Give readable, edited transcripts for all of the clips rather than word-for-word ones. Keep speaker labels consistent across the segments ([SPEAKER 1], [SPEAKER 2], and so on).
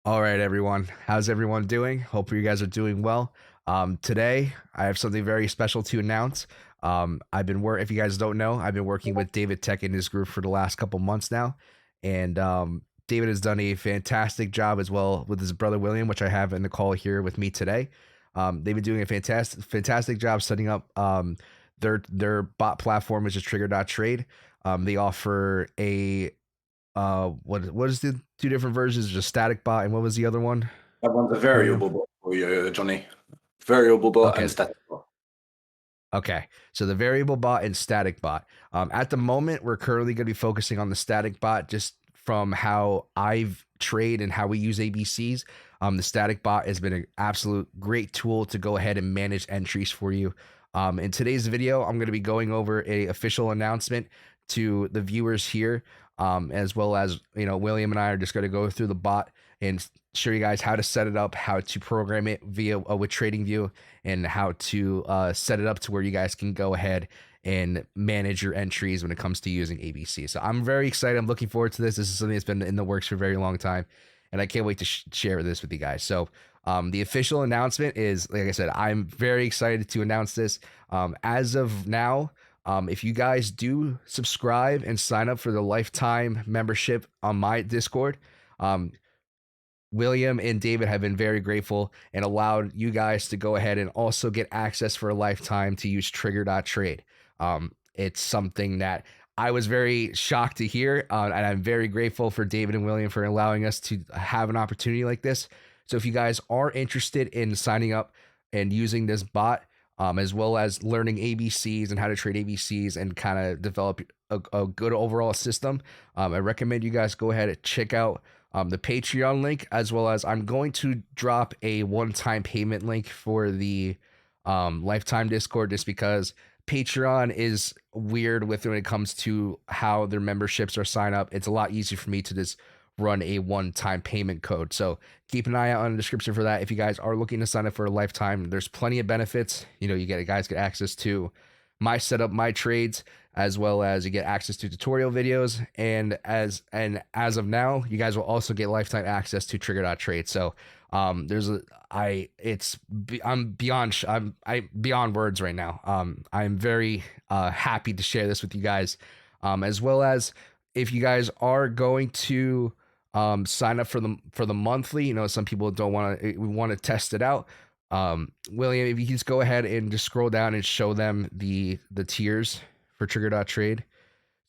[SPEAKER 1] All right, everyone. How's everyone doing? Hope you guys are doing well. Today, I have something very special to announce. If you guys don't know, I've been working with David Tech in his group for the last couple months now, and David has done a fantastic job as well with his brother William, which I have in the call here with me today. They've been doing a fantastic job setting up their bot platform, which is Trigger.trade. They offer a what is the two different versions? Just static bot, and what was the other one?
[SPEAKER 2] That one's a
[SPEAKER 1] William.
[SPEAKER 2] variable bot for you, Johnny. Variable bot and
[SPEAKER 1] Okay.
[SPEAKER 2] static bot.
[SPEAKER 1] Okay. So the variable bot and static bot. At the moment, we're currently going to be focusing on the static bot just from how I've trade and how we use ABCs. The static bot has been an absolute great tool to go ahead and manage entries for you. In today's video, I'm going to be going over a official announcement to the viewers here, as well as William and I are just going to go through the bot and show you guys how to set it up, how to program it via with TradingView, and how to set it up to where you guys can go ahead and manage your entries when it comes to using ABC. So I'm very excited. I'm looking forward to this. This is something that's been in the works for a very long time, and I can't wait to share this with you guys. So the official announcement is, like I said, I'm very excited to announce this. As of now, if you guys do subscribe and sign up for the lifetime membership on my Discord, um, William and David have been very grateful and allowed you guys to go ahead and also get access for a lifetime to use Trigger.trade. It's something that I was very shocked to hear, and I'm very grateful for David and William for allowing us to have an opportunity like this. So if you guys are interested in signing up and using this bot, as well as learning ABCs and how to trade ABCs and kind of develop a good overall system, I recommend you guys go ahead and check out the Patreon link, as well as I'm going to drop a one-time payment link for the lifetime Discord, just because Patreon is weird with when it comes to how their memberships are signed up. It's a lot easier for me to just run a one-time payment code. So keep an eye out on the description for that. If you guys are looking to sign up for a lifetime, there's plenty of benefits. You guys get access to my setup, my trades, as well as you get access to tutorial videos. And as of now, you guys will also get lifetime access to Trigger.trade. So there's a I'm beyond words right now. I'm very happy to share this with you guys, as well as if you guys are going to sign up for the monthly. Some people don't want to test it out. William, if you can just go ahead and just scroll down and show them the tiers for Trigger.trade.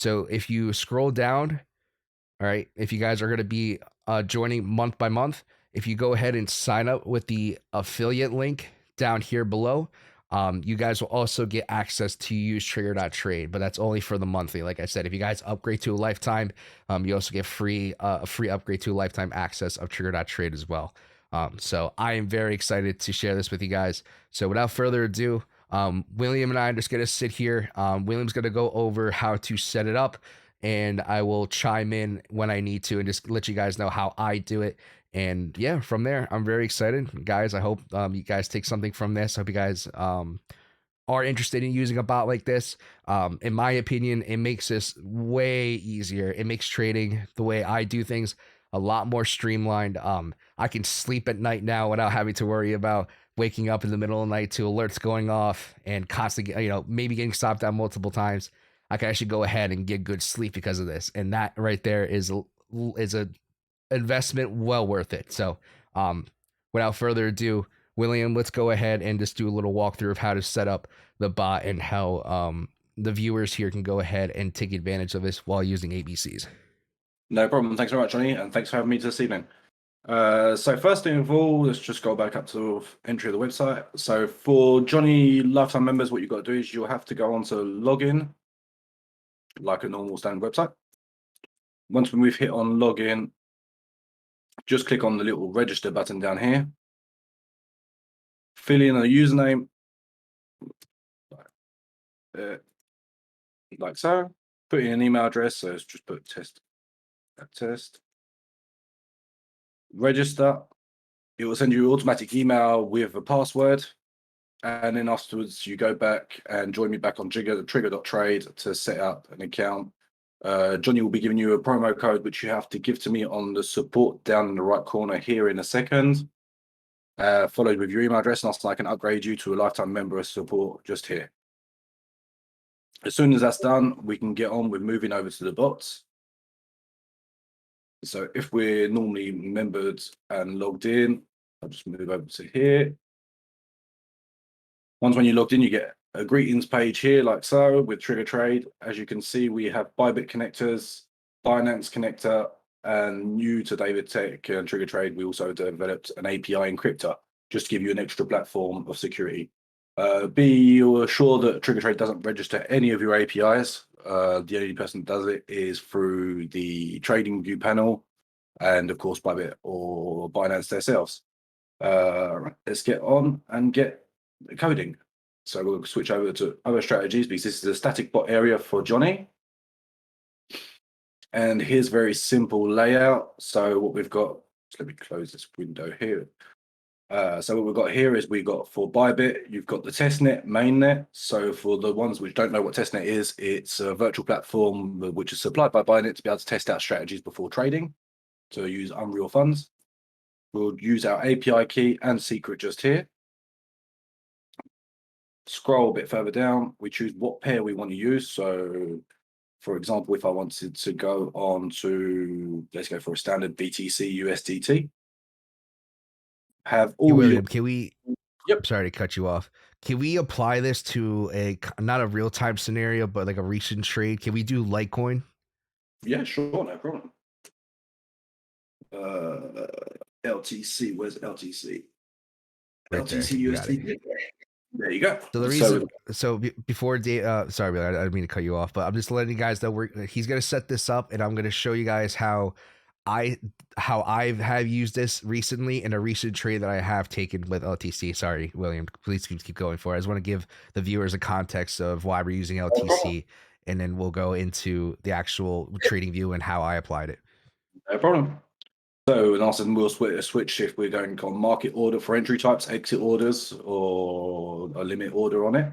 [SPEAKER 1] So if you scroll down, all right, if you guys are going to be joining month by month, if you go ahead and sign up with the affiliate link down here below, you guys will also get access to use Trigger.trade, but that's only for the monthly. Like I said, if you guys upgrade to a lifetime, you also get a free upgrade to a lifetime access of Trigger.trade as well. So I am very excited to share this with you guys. So without further ado, William and I are just going to sit here. William's going to go over how to set it up, and I will chime in when I need to and just let you guys know how I do it. And yeah, from there, I'm very excited, guys. I hope you guys take something from this. I hope you guys are interested in using a bot like this. In my opinion, it makes this way easier. It makes trading the way I do things a lot more streamlined. I can sleep at night now without having to worry about waking up in the middle of the night to alerts going off and constantly, maybe getting stopped out multiple times. I can actually go ahead and get good sleep because of this, and that right there is a investment well worth it. So, without further ado, William, let's go ahead and just do a little walkthrough of how to set up the bot and how the viewers here can go ahead and take advantage of this while using ABCs.
[SPEAKER 2] No problem. Thanks very much, Johnny, and thanks for having me this evening. So first thing of all, let's just go back up to entry of the website. So for Johnny lifetime members, what you've got to do is you'll have to go on to login, like a normal standard website. Once we've hit on login, just click on the little register button down here. Fill in a username, like so. Put in an email address, so let's just put test. Register. It will send you an automatic email with a password, and then afterwards you go back and join me back on Trigger.trade to set up an account Johnny will be giving you a promo code, which you have to give to me on the support down in the right corner here in a second, followed with your email address, and I can upgrade you to a lifetime member of support just here. As soon as that's done, we can get on with moving over to the bots. So if we're normally membered and logged in, I'll just move over to here. Once when you're logged in, you get a greetings page here, like so, with Trigger Trade. As you can see, we have Bybit connectors, Binance connector, and new to David Tech and Trigger Trade, we also developed an API encryptor, just to give you an extra platform of security. Be sure that Trigger Trade doesn't register any of your APIs. The only person that does it is through the trading view panel, and of course Bybit or Binance themselves. Let's get on and get coding. So we'll switch over to other strategies because this is a static bot area for Johnny. And here's very simple layout. So what we've got, let me close this window here. So what we've got here is we've got for Bybit, you've got the testnet, mainnet. So for the ones which don't know what testnet is, it's a virtual platform which is supplied by Binance to be able to test out strategies before trading, to use unreal funds. We'll use our API key and secret just here. Scroll a bit further down, we choose what pair we want to use. So for example, if I wanted to go on to, let's go for a standard BTC USDT. Have
[SPEAKER 1] Hey,
[SPEAKER 2] all your,
[SPEAKER 1] William, can we?
[SPEAKER 2] yep,
[SPEAKER 1] Sorry to cut you off. Can we apply this to not a real time scenario, but like a recent trade? Can we do Litecoin?
[SPEAKER 2] yeah, sure, no problem. LTC, where's LTC?
[SPEAKER 1] Right there,
[SPEAKER 2] LTC
[SPEAKER 1] you got it.
[SPEAKER 2] USDT. There you go.
[SPEAKER 1] So the
[SPEAKER 2] So
[SPEAKER 1] reason, before sorry, Billy, I didn't mean to cut you off, but I'm just letting you guys know he's gonna set this up, and I'm gonna show you guys I how I have used this recently in a recent trade that I have taken with LTC. Sorry, William, please keep going for it. I just want to give the viewers a context of why we're using
[SPEAKER 2] no problem.
[SPEAKER 1] LTC, and then we'll go into the actual trading view and how I applied it.
[SPEAKER 2] No problem. So, and also we'll switch if we're going on market order for entry types, exit orders, or a limit order on it.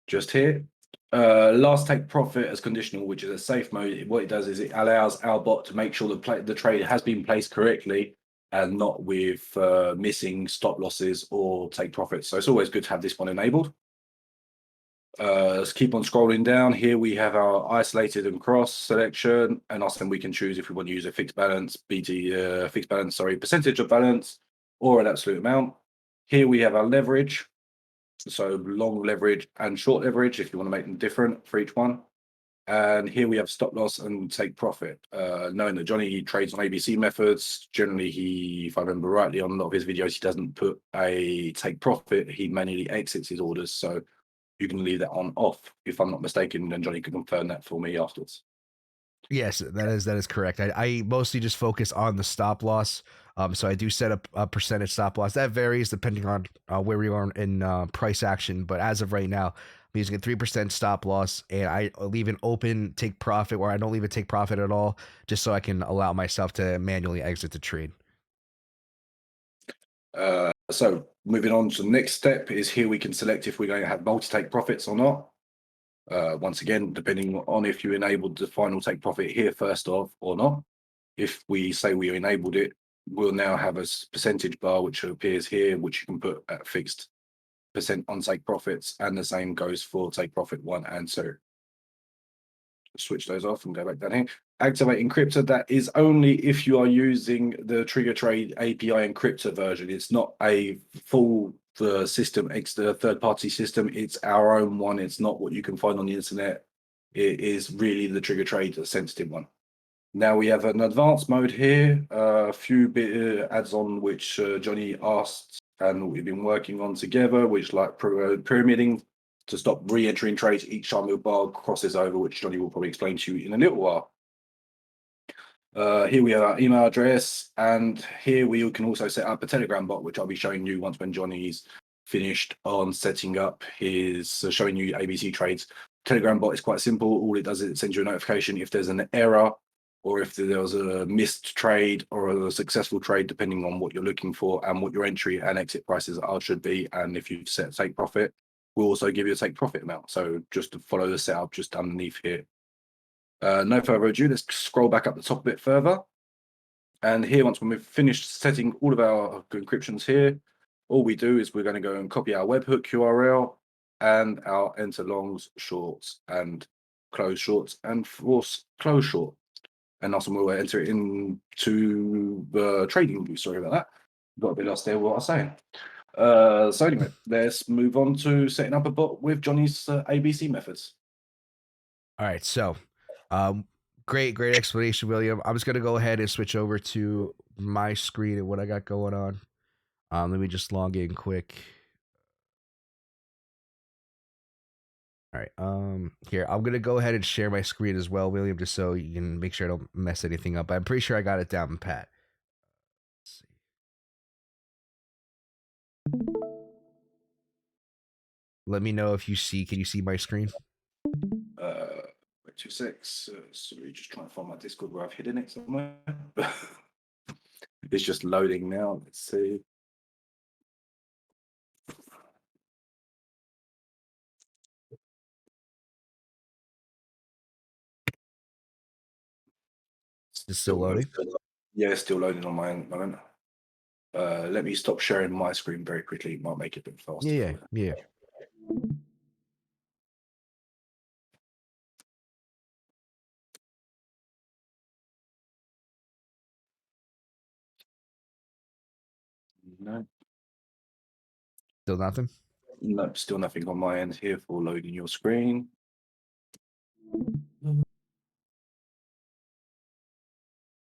[SPEAKER 2] Just here. Last take profit as conditional, which is a safe mode. What it does is it allows our bot to make sure the trade has been placed correctly and not with missing stop losses or take profits. So it's always good to have this one enabled. Let's keep on scrolling down. Here we have our isolated and cross selection, and also we can choose if we want to use a fixed balance, percentage of balance, or an absolute amount. Here we have our leverage. So long leverage and short leverage, if you want to make them different for each one. And here we have stop loss and take profit. Knowing that Johnny trades on ABC methods, generally if I remember rightly, on a lot of his videos, he doesn't put a take profit. He manually exits his orders. So you can leave that on off. If I'm not mistaken, then Johnny can confirm that for me afterwards.
[SPEAKER 1] Yes, that is correct. I mostly just focus on the stop loss. So I do set up a percentage stop loss. That varies depending on where we are in price action. But as of right now, I'm using a 3% stop loss, and I leave an open take profit where I don't leave a take profit at all, just so I can allow myself to manually exit the trade.
[SPEAKER 2] So moving on to the next step is here we can select if we're going to have multi-take profits or not. Once again, depending on if you enabled the final take profit here first off or not. If we say we enabled it, we'll now have a percentage bar which appears here, which you can put at fixed percent on take profits, and the same goes for take profit 1 and 2. Switch those off and go back down here. Activate encryptor. That is only if you are using the Trigger Trade API encryptor version. It's not a full system, the third-party system. It's our own one. It's not what you can find on the internet. It is really the Trigger Trade sensitive one. Now we have an advanced mode here. A few adds on which Johnny asked and we've been working on together, which like pyramiding to stop re-entering trades each time your bar crosses over, which Johnny will probably explain to you in a little while. Here we have our email address, and here we can also set up a Telegram bot, which I'll be showing you once when Johnny's finished on setting up his, showing you ABC trades. Telegram bot is quite simple. All it does is it sends you a notification if there's an error or if there was a missed trade or a successful trade, depending on what you're looking for and what your entry and exit prices are should be. And if you've set take profit, we'll also give you a take profit amount. So just to follow the setup just underneath here. No further ado, let's scroll back up the top a bit further. And here, once when we've finished setting all of our encryptions here, all we do is we're going to go and copy our webhook URL and our enter longs, shorts, and close shorts, and force close short. And also we'll enter it into the trading view. Sorry about that. Got a bit lost there what I was saying. So anyway, let's move on to setting up a bot with Johnny's ABC methods.
[SPEAKER 1] All right, so great explanation, William. I'm just gonna go ahead and switch over to my screen and what I got going on. Let me just log in quick. All right, here I'm gonna go ahead and share my screen as well, William, just so you can make sure I don't mess anything up. I'm pretty sure I got it down pat. Let's see. Let me know if you see. Can you see my screen?
[SPEAKER 2] Wait 2 secs. Sorry, just trying to find my Discord where I've hidden it somewhere. It's just loading now. Let's see.
[SPEAKER 1] It's still
[SPEAKER 2] Still,
[SPEAKER 1] loading.
[SPEAKER 2] yeah, still loading on my end moment. Let me stop sharing my screen very quickly. It might make it a bit
[SPEAKER 1] Yeah,
[SPEAKER 2] faster
[SPEAKER 1] yeah,
[SPEAKER 2] for you.
[SPEAKER 1] yeah.
[SPEAKER 2] No,
[SPEAKER 1] Still nothing.
[SPEAKER 2] no, still nothing on my end here for loading your screen.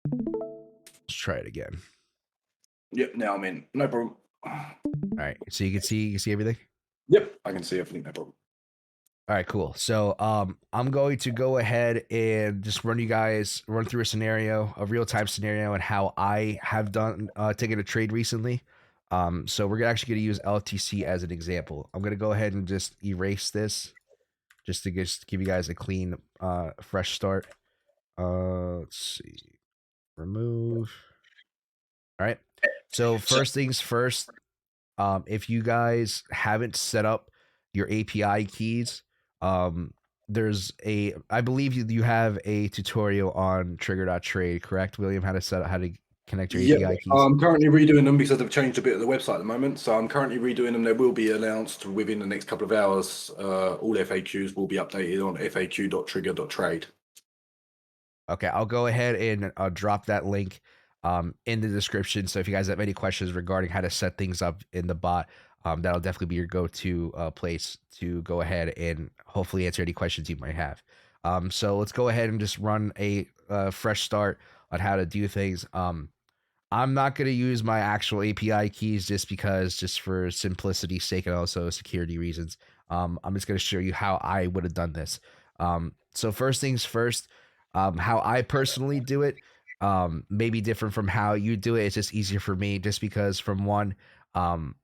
[SPEAKER 1] Let's try it again.
[SPEAKER 2] Yep, now I'm in. No problem.
[SPEAKER 1] All right, so you can see everything.
[SPEAKER 2] Yep, I can see everything. No problem.
[SPEAKER 1] All right, cool. So I'm going to go ahead and just run through a scenario, a real time scenario, and how I have done taken a trade recently. So we're actually going to use LTC as an example. I'm going to go ahead and just erase this, just to just give you guys a clean, fresh start. Let's see, remove. All right. So
[SPEAKER 2] So,
[SPEAKER 1] first things first, if you guys haven't set up your API keys, um, I believe you have a tutorial on trigger.trade, correct, William? How to connect your
[SPEAKER 2] yep,
[SPEAKER 1] API keys?
[SPEAKER 2] I'm currently redoing them because they've changed a bit of the website at the moment. So I'm currently redoing them. They will be announced within the next couple of hours. All FAQs will be updated on faq.trigger.trade.
[SPEAKER 1] Okay, I'll go ahead and drop that link in the description. So if you guys have any questions regarding how to set things up in the bot, that'll definitely be your go-to place to go ahead and hopefully answer any questions you might have. So let's go ahead and just run a fresh start on how to do things. I'm not going to use my actual API keys just for simplicity's sake and also security reasons. I'm just going to show you how I would have done this. So first things first, how I personally do it may be different from how you do it. It's just easier for me just because um,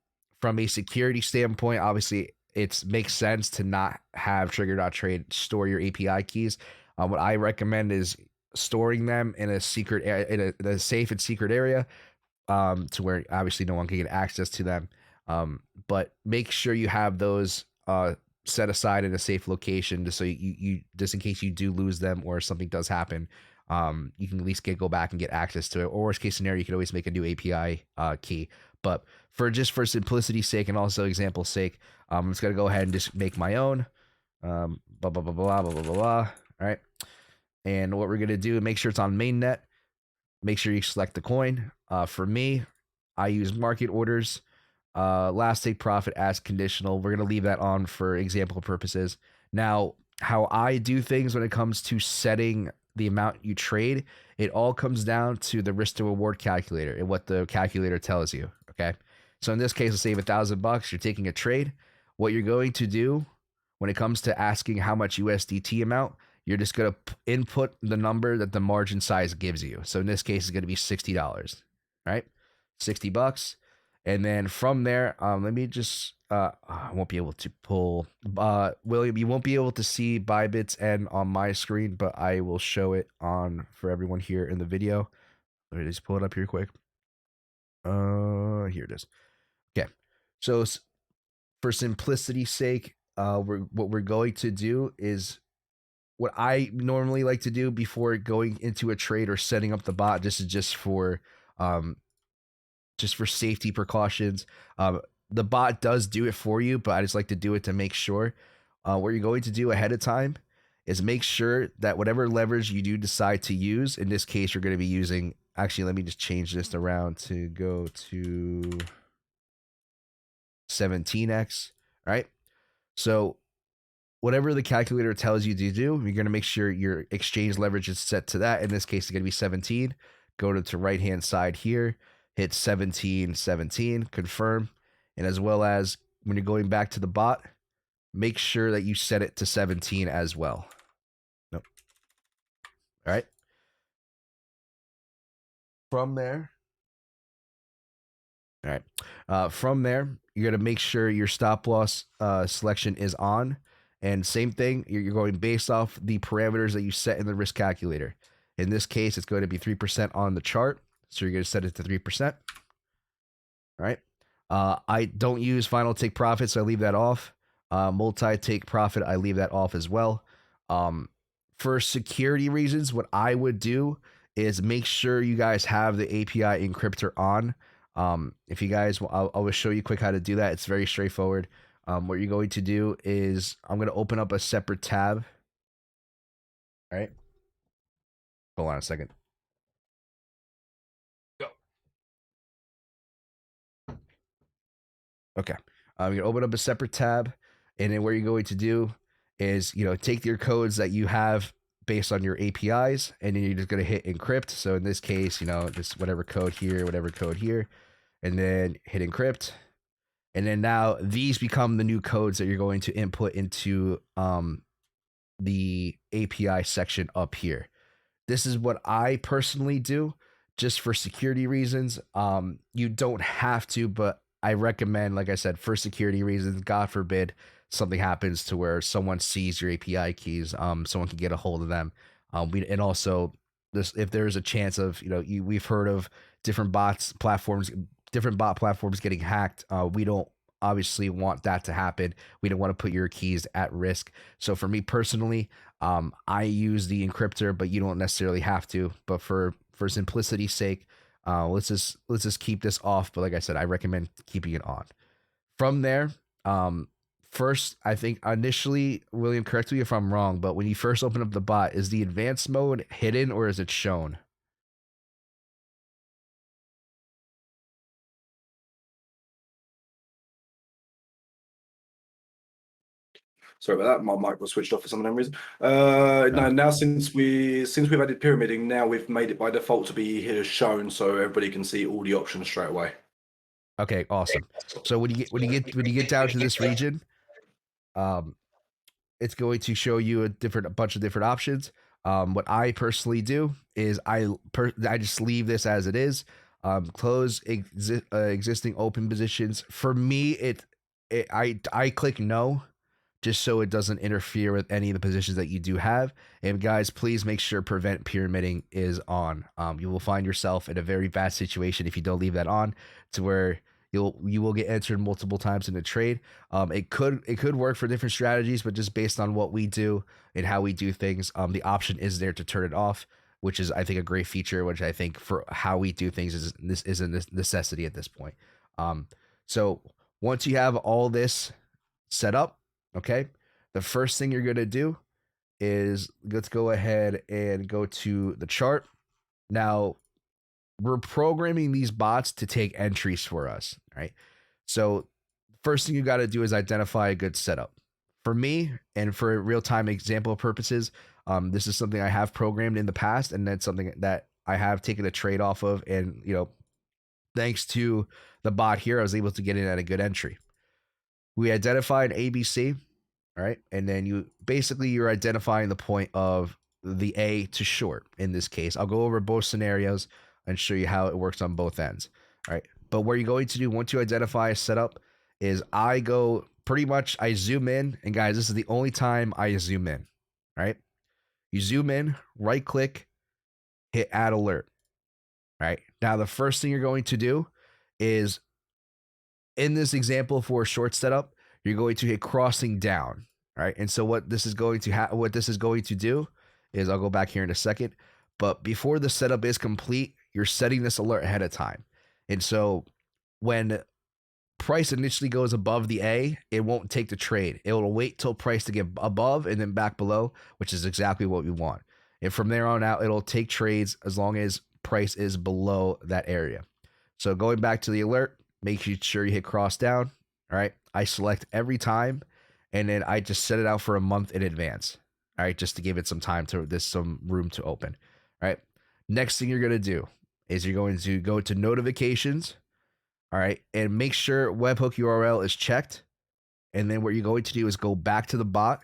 [SPEAKER 1] from a security standpoint, obviously it makes sense to not have trigger.trade store your API keys. What I recommend is storing them in in a safe and secret area, to where obviously no one can get access to them. But make sure you have those set aside in a safe location, just so you just in case you do lose them or something does happen. You can at least go back and get access to it. Or worst case scenario, you can always make a new API key. But for simplicity's sake and also example's sake, I'm just gonna go ahead and just make my own. Blah blah blah blah blah blah blah blah. All right. And what we're gonna do, make sure it's on mainnet. Make sure you select the coin. For me, I use market orders. Last take profit as conditional. We're going to leave that on for example purposes. Now, how I do things when it comes to setting the amount you trade, it all comes down to the risk to reward calculator and what the calculator tells you. Okay. So in this case, let's say $1,000, you're taking a trade. What you're going to do when it comes to asking how much USDT amount, you're just going to input the number that the margin size gives you. So in this case, it's going to be $60, right? $60. And then from there, let me just, I won't be able to pull, William, you won't be able to see Bybit's end on my screen, but I will show it on for everyone here in the video. Let me just pull it up here quick. Here it is. Okay. So for simplicity's sake, what we're going to do is what I normally like to do before going into a trade or setting up the bot, this is um, just for safety precautions. The bot does do it for you, but I just like to do it to make sure. What you're going to do ahead of time is make sure that whatever leverage you do decide to use, in this case, you're going to be using. Actually, let me just change this around to go to 17x. Right. So whatever the calculator tells you to do, you're going to make sure your exchange leverage is set to that. In this case, it's going to be 17. Go to the right hand side here, hit 17, 17, confirm. And as well as when you're going back to the bot, make sure that you set it to 17 as well. Nope. All right. From there, all right. From there, you're going to make sure your stop loss selection is on. And same thing, you're going based off the parameters that you set in the risk calculator. In this case, it's going to be 3% on the chart. So you're going to set it to 3%. All right. I don't use final take profit, so I leave that off. Multi take profit, I leave that off as well. For security reasons, what I would do is make sure you guys have the API encryptor on. If you guys, I'll show you quick how to do that. It's very straightforward. What you're going to do is I'm going to open up a separate tab. All right. Hold on a second. Go. Okay. You're going to open up a separate tab. And then what you're going to do is, take your codes that you have based on your APIs, and then you're just going to hit encrypt. So in this case, just whatever code here, and then hit encrypt. And then now these become the new codes that you're going to input into the API section up here. This is what I personally do just for security reasons. You don't have to, but I recommend, like I said, for security reasons. God forbid something happens to where someone sees your API keys, someone can get a hold of them. And also this, if there is a chance of, we've heard of different different bot platforms getting hacked. We don't obviously want that to happen. We don't want to put your keys at risk. So for me personally, I use the encryptor, but you don't necessarily have to. But for simplicity's sake, let's just keep this off. But like I said, I recommend keeping it on. From there, first, I think initially, William, correct me if I'm wrong, but when you first open up the bot, is the advanced mode hidden or is it shown?
[SPEAKER 2] Sorry about that. My mic was switched off for some reason.
[SPEAKER 1] Uh,
[SPEAKER 2] No, now since we've added pyramiding, now we've made it by default to be here shown, so everybody can see all the options straight away.
[SPEAKER 1] Okay, awesome. So when you get down to this region, um, it's going to show you a bunch of different options. What I personally do is I just leave this as it is. Close existing open positions. For me, I click no, just so it doesn't interfere with any of the positions that you do have. And guys, please make sure prevent pyramiding is on. You will find yourself in a very bad situation if you don't leave that on, to where you will get entered multiple times in a trade. It could work for different strategies, but just based on what we do and how we do things, the option is there to turn it off, which is, I think, a great feature. Which I think for how we do things is a necessity at this point. So once you have all this set up, okay, the first thing you're gonna do is, let's go ahead and go to the chart. Now, we're programming these bots to take entries for us, right? So first thing you got to do is identify a good setup. For me, and for real-time example purposes, this is something I have programmed in the past, and that's something that I have taken a trade off of. And thanks to the bot here, I was able to get in at a good entry. We identified ABC, all right, and then you're identifying the point of the A to short. In this case, I'll go over both scenarios and show you how it works on both ends. All right, but what you're going to do once you identify a setup is I zoom in, and guys, this is the only time I zoom in. All right, you zoom in, right click, hit add alert. All right, now the first thing you're going to do is, in this example for a short setup, you're going to hit crossing down. All right. And so what this is going to what this is going to do is I'll go back here in a second. But before the setup is complete, you're setting this alert ahead of time. And so when price initially goes above the A, it won't take the trade. It will wait till price to get above and then back below, which is exactly what we want. And from there on out, it'll take trades as long as price is below that area. So going back to the alert, make sure you hit cross down. All right. I select every time and then I just set it out for a month in advance. All right. Just to give it some time to this, some room to open. All right. Next thing you're going to do is you're going to go to notifications. All right. And make sure webhook URL is checked. And then what you're going to do is go back to the bot,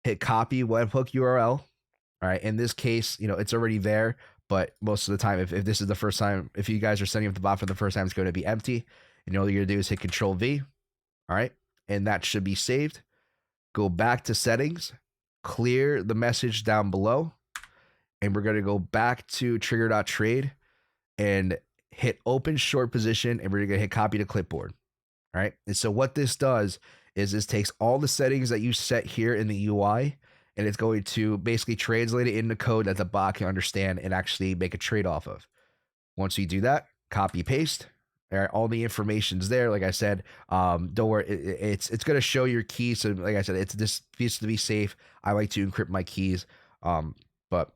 [SPEAKER 1] hit copy webhook URL. All right. In this case, it's already there, but most of the time, if this is the first time, if you guys are setting up the bot for the first time, it's going to be empty. And all you're going to do is hit Control V. All right. And that should be saved. Go back to settings, clear the message down below. And we're going to go back to trigger.trade and hit open short position. And we're going to hit copy to clipboard. All right. And so what this does is this takes all the settings that you set here in the UI and it's going to basically translate it into code that the bot can understand and actually make a trade off of. Once you do that, copy paste. All right, all the information's there. Like I said, don't worry, it's going to show your keys. So like I said, it's this piece to be safe. I like to encrypt my keys, but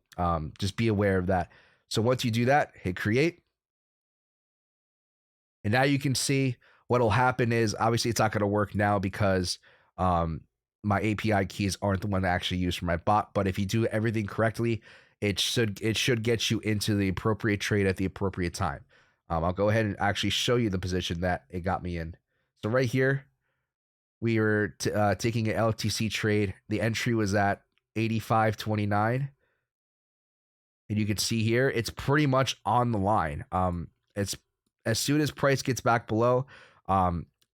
[SPEAKER 1] just be aware of that. So once you do that, hit create. And now you can see what'll happen is obviously it's not going to work now because my API keys aren't the one that I actually use for my bot. But if you do everything correctly, it should get you into the appropriate trade at the appropriate time. I'll go ahead and actually show you the position that it got me in. So right here, we were taking an LTC trade. The entry was at 85.29. And you can see here, it's pretty much on the line. It's as soon as price gets back below,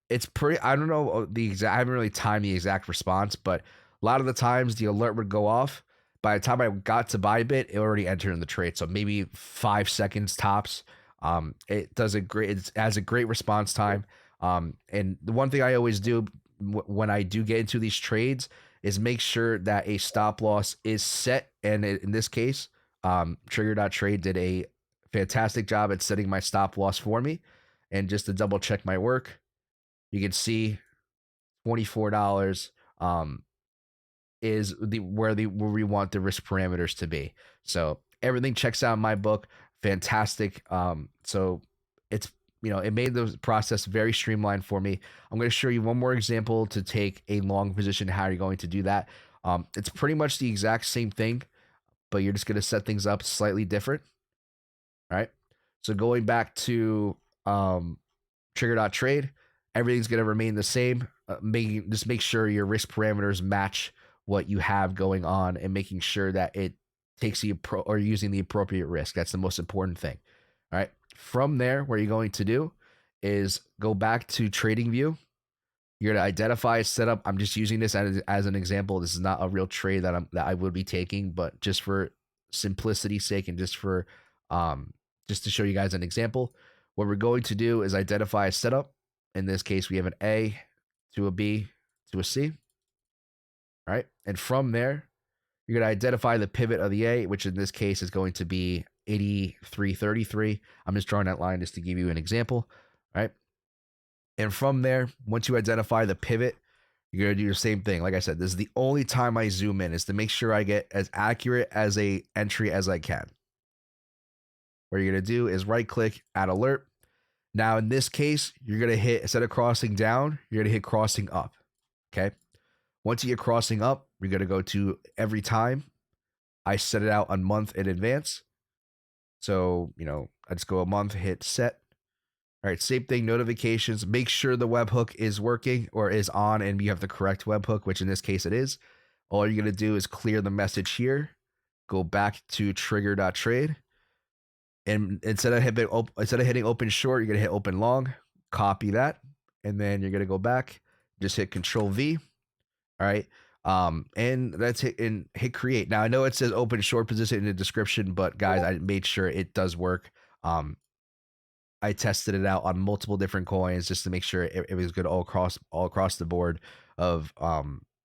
[SPEAKER 1] it's pretty, I don't know the exact, I haven't really timed the exact response, but a lot of the times the alert would go off. By the time I got to buy bit, it already entered in the trade. So maybe 5 seconds tops. It has a great response time. And the one thing I always do when I do get into these trades is make sure that a stop loss is set. And in this case, Trigger.trade did a fantastic job at setting my stop loss for me. And just to double check my work, you can see $24 is where we want the risk parameters to be. So everything checks out in my book. Fantastic. So it's, it made the process very streamlined for me. I'm going to show you one more example to take a long position, how you're going to do that. It's pretty much the exact same thing, but you're just going to set things up slightly different. All right. So going back to trigger.trade, everything's going to remain the same. Just make sure your risk parameters match what you have going on and making sure that it takes or using the appropriate risk. That's the most important thing. All right. From there, what you're going to do is go back to trading view. You're going to identify a setup. I'm just using this as an example. This is not a real trade that I would be taking, but just for simplicity's sake and just for just to show you guys an example, what we're going to do is identify a setup. In this case, we have an A to a B to a C. All right. And from there, you're going to identify the pivot of the A, which in this case is going to be 83.33. I'm just drawing that line just to give you an example. All right. And from there, once you identify the pivot, you're going to do the same thing. Like I said, this is the only time I zoom in is to make sure I get as accurate as a entry as I can. What you're going to do is right click, add alert. Now, in this case, you're going to hit, instead of crossing down, you're going to hit crossing up. Okay. Once you get crossing up, you're going to go to every time. I set it out a month in advance. So, I just go a month, hit set. All right, same thing, notifications. Make sure the webhook is working or is on and you have the correct webhook, which in this case it is. All you're going to do is clear the message here, go back to trigger.trade. And instead of hitting open short, you're going to hit open long, copy that. And then you're going to go back, just hit Control V. All right. And that's hit create. Now I know it says open short position in the description, but guys, I made sure it does work. I tested it out on multiple different coins just to make sure it was good all across the board of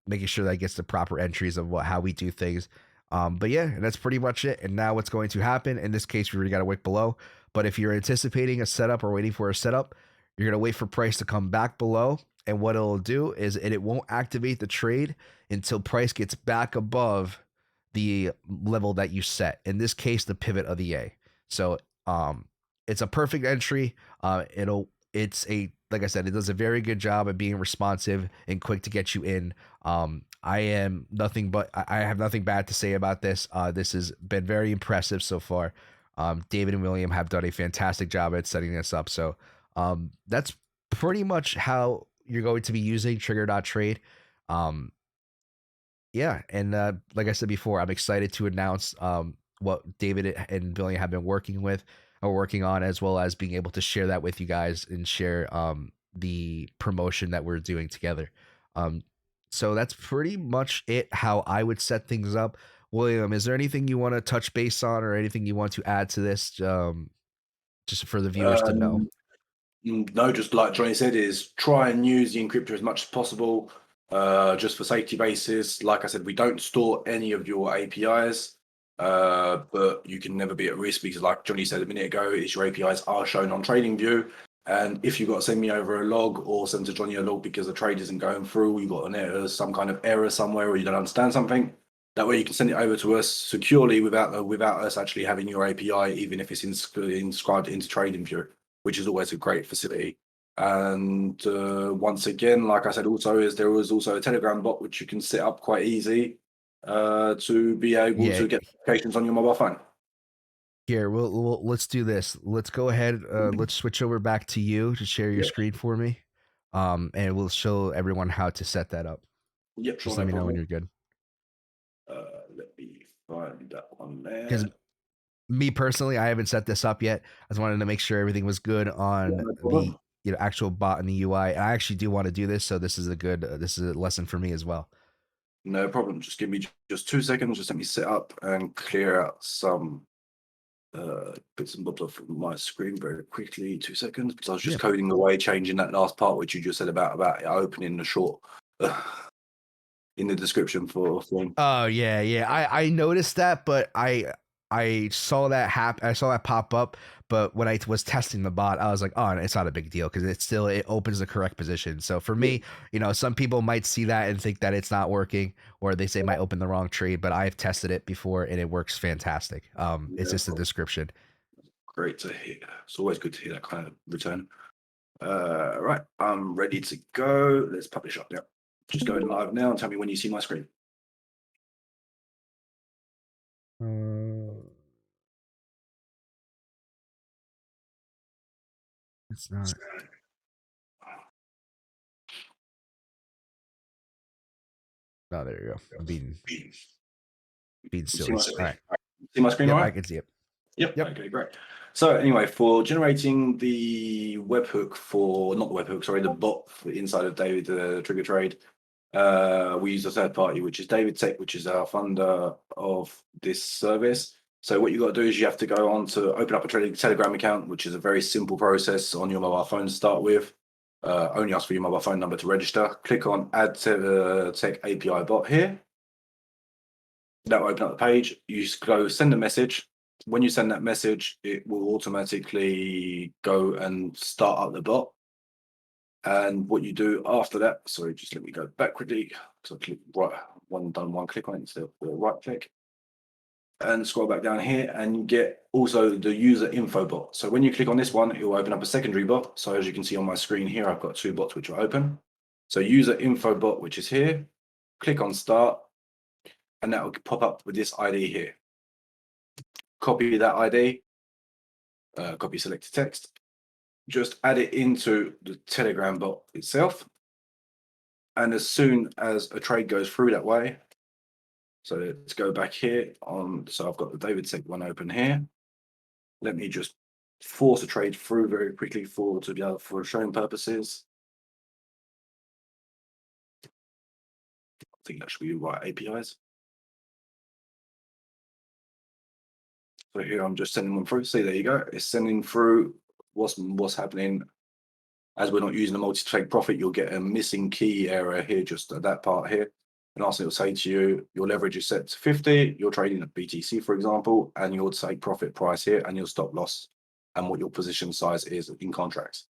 [SPEAKER 1] making sure that it gets the proper entries of how we do things. But yeah, and that's pretty much it. And now what's going to happen in this case, we already got a wick below. But if you're anticipating a setup or waiting for a setup, you're gonna wait for price to come back below. And what it'll do is it won't activate the trade until price gets back above the level that you set. In this case, the pivot of the A. So it's a perfect entry. It's a, like I said, it does a very good job at being responsive and quick to get you in. I have nothing bad to say about this. This has been very impressive so far. David and William have done a fantastic job at setting this up. So that's pretty much how you're going to be using trigger.trade. Um, yeah, and like I said before, I'm excited to announce what David and Billy have been working with or working on, as well as being able to share that with you guys and share the promotion that we're doing together. Um, so that's pretty much it. How I would set things up. William, is there anything you want to touch base on, or anything you want to add to this, just for the viewers to know?
[SPEAKER 2] Um, no, just like Johnny said, is try and use the encryptor as much as possible, just for safety basis. Like I said, we don't store any of your APIs, but you can never be at risk because, like Johnny said a minute ago, is your APIs are shown on TradingView. And if you've got to send me over a log or send to Johnny a log because the trade isn't going through, you got an error, some kind of error somewhere, or you don't understand something, that way you can send it over to us securely without us actually having your API, even if it's inscribed into TradingView, which is always a great facility. And once again, like I said, also there was also a Telegram bot which you can set up quite easy to be able
[SPEAKER 1] Yeah,
[SPEAKER 2] to get notifications on your mobile phone.
[SPEAKER 1] here let's do this. Let's go ahead. Let's switch over back to you to share your
[SPEAKER 2] Yep,
[SPEAKER 1] screen for me, and we'll show everyone how to set that up.
[SPEAKER 2] yep,
[SPEAKER 1] Just
[SPEAKER 2] sure,
[SPEAKER 1] let
[SPEAKER 2] no
[SPEAKER 1] me know when
[SPEAKER 2] problem.
[SPEAKER 1] you're good.
[SPEAKER 2] Let me find that one
[SPEAKER 1] Because
[SPEAKER 2] there.
[SPEAKER 1] me personally, I haven't set this up yet. I just wanted to make sure everything was good
[SPEAKER 2] Yeah,
[SPEAKER 1] on
[SPEAKER 2] no
[SPEAKER 1] the
[SPEAKER 2] problem.
[SPEAKER 1] actual bot and the UI. And I actually do want to do this, so this is a good this is a lesson for me as well.
[SPEAKER 2] No problem. Just give me just 2 seconds. Just let me set up and clear out some bits and bobs off my screen very quickly. 2 seconds, because I was
[SPEAKER 1] Yeah.
[SPEAKER 2] just coding away, changing that last part which you just said about it opening the short in the description for thing.
[SPEAKER 1] Oh yeah, yeah. I noticed that, but I saw that I saw that pop up, but when I was testing the bot, I was like, oh, it's not a big deal because it opens the correct position. So for
[SPEAKER 2] Yeah,
[SPEAKER 1] me, some people might see that and think that it's not working, or they say it might open the wrong trade, but I've tested it before and it works fantastic. It's
[SPEAKER 2] no
[SPEAKER 1] just a
[SPEAKER 2] problem.
[SPEAKER 1] description.
[SPEAKER 2] Great to hear. It's always good to hear that kind of return. Right, I'm ready to go. Let's publish up now. Just going live now and tell me when you see my screen.
[SPEAKER 1] Uh, it's not. Oh, there you go. I'm being
[SPEAKER 2] See
[SPEAKER 1] silly.
[SPEAKER 2] my
[SPEAKER 1] All
[SPEAKER 2] screen?
[SPEAKER 1] right.
[SPEAKER 2] See my screen, all
[SPEAKER 1] Yep, I
[SPEAKER 2] right?
[SPEAKER 1] can see it.
[SPEAKER 2] Yep.
[SPEAKER 1] Yep.
[SPEAKER 2] Okay, great. So anyway, for generating the webhook for, not the webhook, sorry, the bot for inside of David Trigger Trade, we use a third party, which is David Tech, which is our funder of this service. So what you got to do is you have to go on to open up a Telegram account, which is a very simple process on your mobile phone to start with. Only ask for your mobile phone number to register. Click on Add Tech API Bot here. That will open up the page. You just go send a message. When you send that message, it will automatically go and start up the bot. And what you do after that, sorry, just let me go back quickly. So I click one click on it instead of right click. And scroll back down here and you get also the user info bot. So when you click on this one, it will open up a secondary bot. So as you can see on my screen here, I've got two bots which are open. So user info bot, which is here, click on start, and that will pop up with this ID here. Copy that ID, copy selected text, just add it into the Telegram bot itself. And as soon as a trade goes through that way, so let's go back here on, so I've got the David Tech one open here. Let me just force a trade through very quickly to be able for showing purposes. I think that should be right APIs. So here I'm just sending one through. See, there you go. It's sending through what's happening. As we're not using a multi-trade profit, you'll get a missing key error here, just at that part here. And also it'll say to you, your leverage is set to 50, you're trading at BTC, for example, and you'll take profit price here and your stop loss and what your position size is in contracts.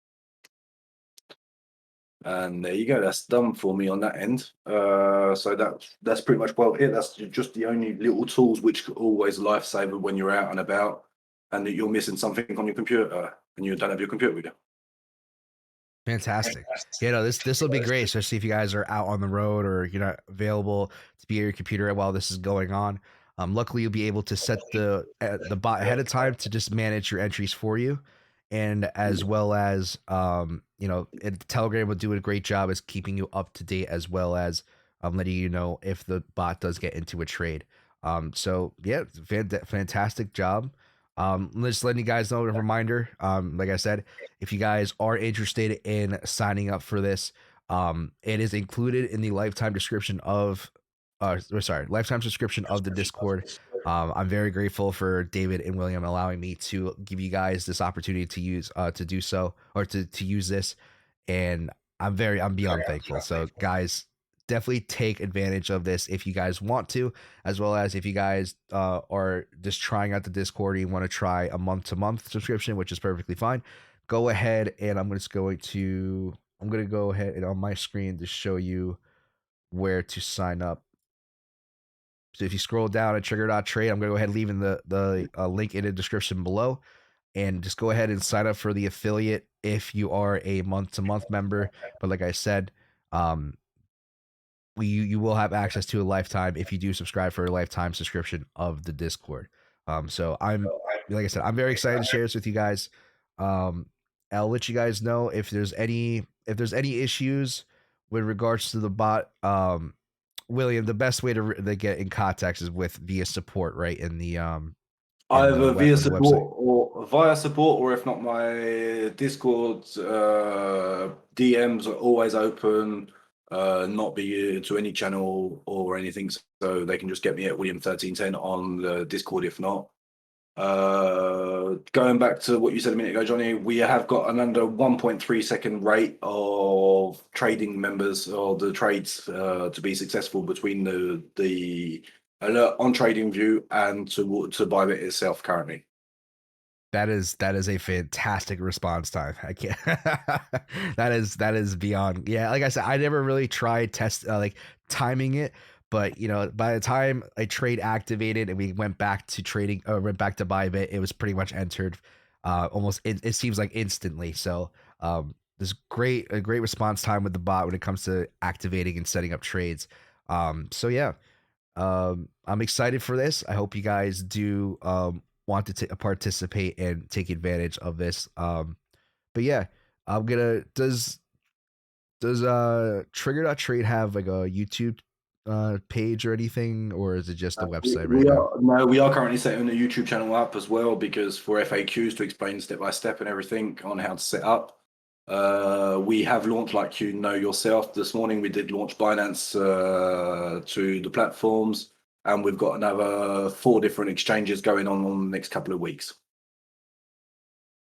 [SPEAKER 2] And there you go. That's done for me on that end. So that's pretty much well it. That's just the only little tools which are always a lifesaver when you're out and about, and that you're missing something on your computer and you don't have your computer with you.
[SPEAKER 1] Fantastic. Yeah, no, this will be great, especially if you guys are out on the road or you're not available to be at your computer while this is going on. Luckily, you'll be able to set the bot ahead of time to just manage your entries for you, and as well as Telegram will do a great job as keeping you up to date, as well as letting you know if the bot does get into a trade. So yeah, fantastic job. Just letting you guys know, a reminder. Like I said, if you guys are interested in signing up for this, it is included in the lifetime description of, lifetime subscription of the Discord. I'm very grateful for David and William allowing me to give you guys this opportunity to use, to do so, or to use this, and I'm beyond thankful. So, guys, definitely take advantage of this if you guys want to, as well as if you guys are just trying out the Discord and you want to try a month-to-month subscription, which is perfectly fine. Go ahead, and I'm going to go ahead and on my screen to show you where to sign up. So if you scroll down at trigger.trade, I'm going to go ahead and leaving the link in the description below, and just go ahead and sign up for the affiliate if you are a month-to-month member. But like I said, um, you will have access to a lifetime if you do subscribe for a lifetime subscription of the Discord. So like I said, I'm very excited to share this with you guys. I'll let you guys know if there's any issues with regards to the bot. William, the best way to get in contact is with via support, right? In the
[SPEAKER 2] Either via
[SPEAKER 1] on the website.
[SPEAKER 2] support, or if not, my Discord DMs are always open. Not be to any channel or anything, so they can just get me at William1310 on the Discord. If not, going back to what you said a minute ago, Johnny, we have got an under 1.3 second rate of trading members or the trades to be successful between the alert on TradingView and to Bybit itself currently.
[SPEAKER 1] That is a fantastic response time. I can't. That is beyond. Yeah, like I said, I never really tried like timing it, but by the time a trade activated and we went back to trading, went back to Bybit, it was pretty much entered. Almost it seems like instantly. So there's a great response time with the bot when it comes to activating and setting up trades. So yeah, I'm excited for this. I hope you guys do want to participate and take advantage of this. But yeah, I'm gonna does Trigger.trade have like a YouTube page or anything, or is it just the website right
[SPEAKER 2] We
[SPEAKER 1] now?
[SPEAKER 2] are no, we are currently setting a YouTube channel up as well, because for FAQs to explain step by step and everything on how to set up. We have launched, like you know yourself, this morning we did launch Binance to the platforms, and we've got another 4 different exchanges going on the next couple of weeks.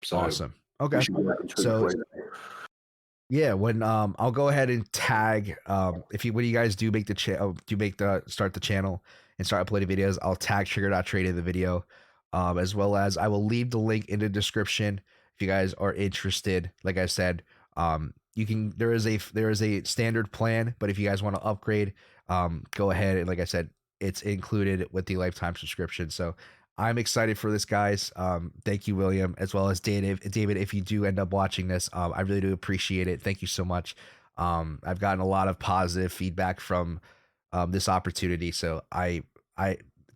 [SPEAKER 2] So
[SPEAKER 1] Awesome.
[SPEAKER 2] we
[SPEAKER 1] Okay.
[SPEAKER 2] should be back in tweet
[SPEAKER 1] So
[SPEAKER 2] for it.
[SPEAKER 1] yeah, when I'll go ahead and tag if you when you guys do make the start the channel and start uploading videos, I'll tag trigger.trade in the video. As well as I will leave the link in the description if you guys are interested. Like I said, you can there is a standard plan, but if you guys want to upgrade, go ahead, and like I said, it's included with the lifetime subscription. So I'm excited for this, guys. Thank you, William, as well as David, if you do end up watching this, I really do appreciate it. Thank you so much. I've gotten a lot of positive feedback from this opportunity, so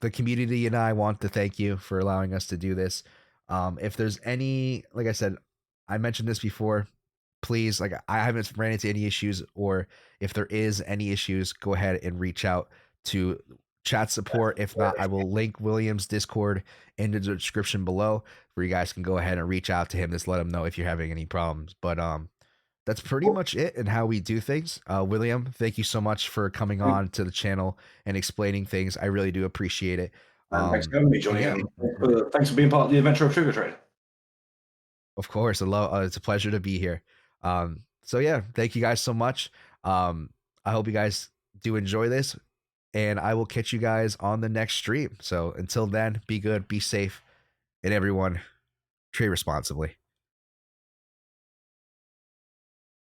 [SPEAKER 1] the community and I want to thank you for allowing us to do this. If there's any, like I said, I mentioned this before, please, like I haven't ran into any issues, or if there is any issues, go ahead and reach out to chat support. If not, I will link William's Discord in the description below where you guys can go ahead and reach out to him. Just let him know if you're having any problems. But that's pretty much it and how we do things. William, thank you so much for coming on to the channel and explaining things. I really do appreciate it.
[SPEAKER 2] And thanks for having me,
[SPEAKER 1] And
[SPEAKER 2] Johnny,
[SPEAKER 1] yeah,
[SPEAKER 2] and thanks for being part of the adventure of Sugar Trade.
[SPEAKER 1] of course, it's a pleasure to be here. So yeah, thank you guys so much. I hope you guys do enjoy this, and I will catch you guys on the next stream. So until then, be good, be safe, and everyone trade responsibly.